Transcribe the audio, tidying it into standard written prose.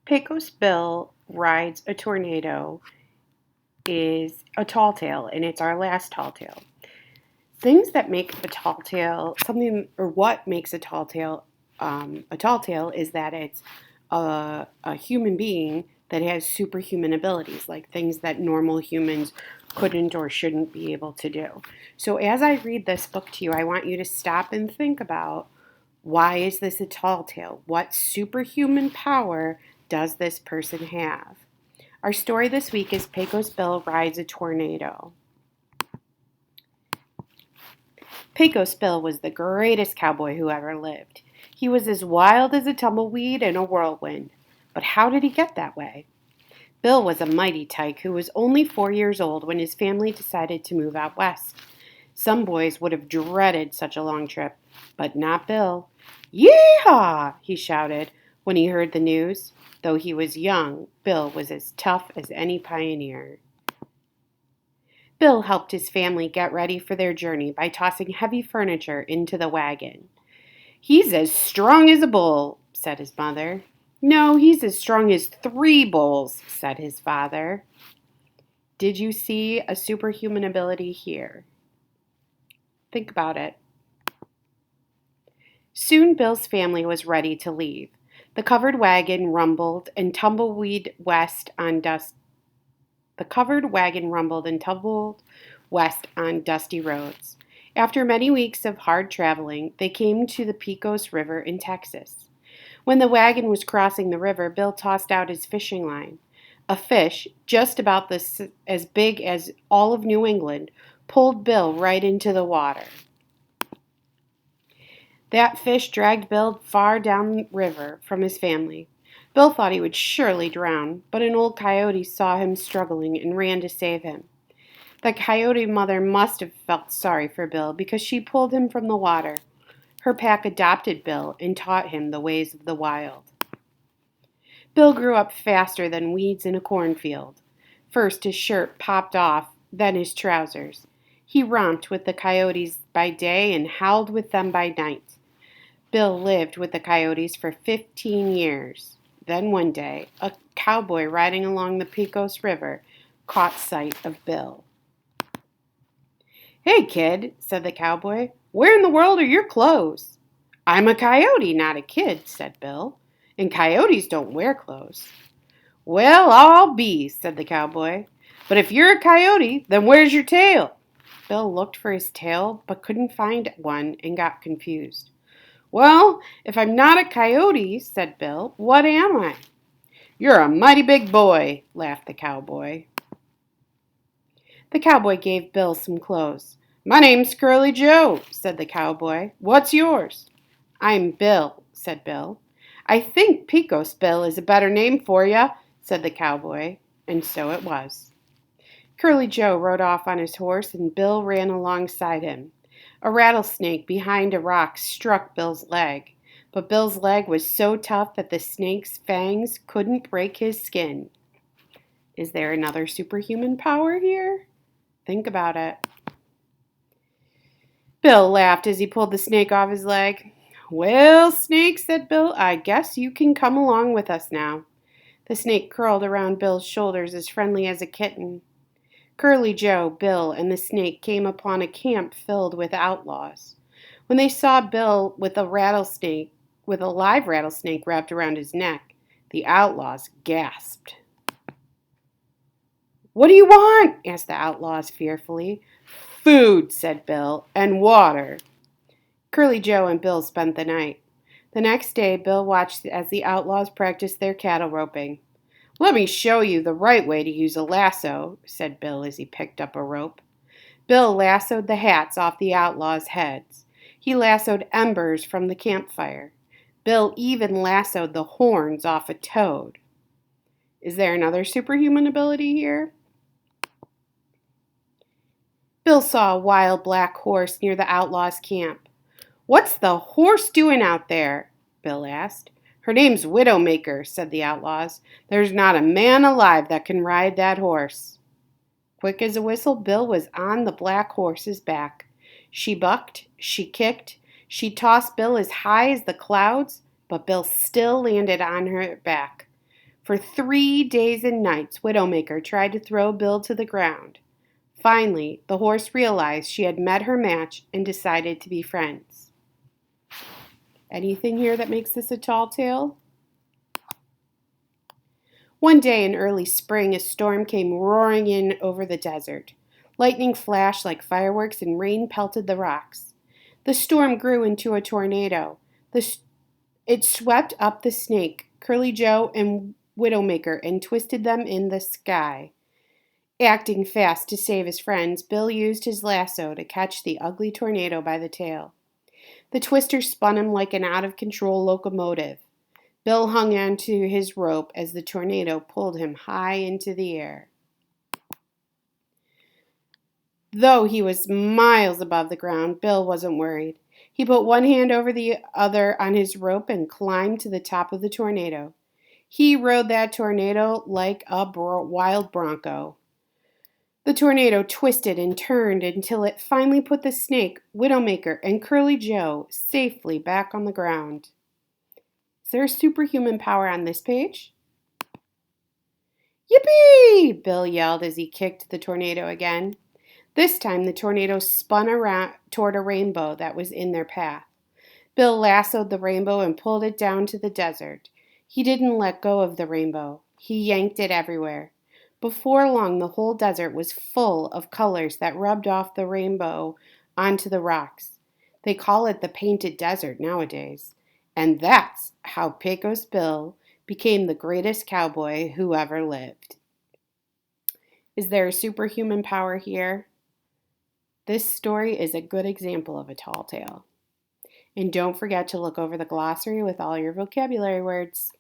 Pecos Bill rides a tornado is a tall tale, and it's our last tall tale. Things that make a tall tale something, or what makes a tall tale is that it's a human being that has superhuman abilities, like things that normal humans couldn't or shouldn't be able to do. So, as I read this book to you, I want you to stop and think about, why is this a tall tale? What superhuman power does this person have? Our story this week is Pecos Bill Rides a Tornado. Pecos Bill was the greatest cowboy who ever lived. He was as wild as a tumbleweed in a whirlwind. But how did he get that way? Bill was a mighty tyke who was only 4 years old when his family decided to move out west. Some boys would have dreaded such a long trip, but not Bill. Yee-haw! He shouted when he heard the news. Though he was young, Bill was as tough as any pioneer. Bill helped his family get ready for their journey by tossing heavy furniture into the wagon. "He's as strong as a bull," said his mother. "No, he's as strong as 3 bulls," said his father. Did you see a superhuman ability here? Think about it. Soon Bill's family was ready to leave. The covered wagon rumbled and tumbled west on dusty roads. After many weeks of hard traveling, they came to the Pecos River in Texas. When the wagon was crossing the river, Bill tossed out his fishing line. A fish, just about as big as all of New England, pulled Bill right into the water. That fish dragged Bill far down river from his family. Bill thought he would surely drown, but an old coyote saw him struggling and ran to save him. The coyote mother must have felt sorry for Bill because she pulled him from the water. Her pack adopted Bill and taught him the ways of the wild. Bill grew up faster than weeds in a cornfield. First his shirt popped off, then his trousers. He romped with the coyotes by day and howled with them by night. Bill lived with the coyotes for 15 years. Then one day, a cowboy riding along the Pecos River caught sight of Bill. "Hey, kid," said the cowboy, "where in the world are your clothes?" "I'm a coyote, not a kid," said Bill, "and coyotes don't wear clothes." "Well, I'll be," said the cowboy, "but if you're a coyote, then where's your tail?" Bill looked for his tail, but couldn't find one and got confused. "Well, if I'm not a coyote," said Bill, "what am I?" "You're a mighty big boy," laughed the cowboy. The cowboy gave Bill some clothes. "My name's Curly Joe," said the cowboy. "What's yours?" "I'm Bill," said Bill. "I think Pecos Bill is a better name for ya," said the cowboy, and so it was. Curly Joe rode off on his horse, and Bill ran alongside him. A rattlesnake behind a rock struck Bill's leg, but Bill's leg was so tough that the snake's fangs couldn't break his skin. Is there another superhuman power here? Think about it. Bill laughed as he pulled the snake off his leg. "Well, snake," said Bill, "I guess you can come along with us now." The snake curled around Bill's shoulders as friendly as a kitten. Curly Joe, Bill, and the snake came upon a camp filled with outlaws. When they saw Bill with a live rattlesnake wrapped around his neck, the outlaws gasped. "What do you want?" asked the outlaws fearfully. "Food," said Bill, "and water." Curly Joe and Bill spent the night. The next day, Bill watched as the outlaws practiced their cattle roping. "Let me show you the right way to use a lasso," said Bill as he picked up a rope. Bill lassoed the hats off the outlaws' heads. He lassoed embers from the campfire. Bill even lassoed the horns off a toad. Is there another superhuman ability here? Bill saw a wild black horse near the outlaws' camp. "What's the horse doing out there?" Bill asked. "Her name's Widowmaker," said the outlaws. "There's not a man alive that can ride that horse." Quick as a whistle, Bill was on the black horse's back. She bucked, she kicked, she tossed Bill as high as the clouds, but Bill still landed on her back. For 3 days and nights, Widowmaker tried to throw Bill to the ground. Finally, the horse realized she had met her match and decided to be friends. Anything here that makes this a tall tale? One day in early spring, a storm came roaring in over the desert. Lightning flashed like fireworks and rain pelted the rocks. The storm grew into a tornado. It swept up the snake, Curly Joe, and Widowmaker and twisted them in the sky. Acting fast to save his friends, Bill used his lasso to catch the ugly tornado by the tail. The twister spun him like an out-of-control locomotive. Bill hung onto his rope as the tornado pulled him high into the air. Though he was miles above the ground, Bill wasn't worried. He put one hand over the other on his rope and climbed to the top of the tornado. He rode that tornado like a wild bronco. The tornado twisted and turned until it finally put the snake, Widowmaker, and Curly Joe safely back on the ground. Is there superhuman power on this page? Yippee! Bill yelled as he kicked the tornado again. This time the tornado spun around toward a rainbow that was in their path. Bill lassoed the rainbow and pulled it down to the desert. He didn't let go of the rainbow. He yanked it everywhere. Before long, the whole desert was full of colors that rubbed off the rainbow onto the rocks. They call it the Painted Desert nowadays. And that's how Pecos Bill became the greatest cowboy who ever lived. Is there a superhuman power here? This story is a good example of a tall tale. And don't forget to look over the glossary with all your vocabulary words.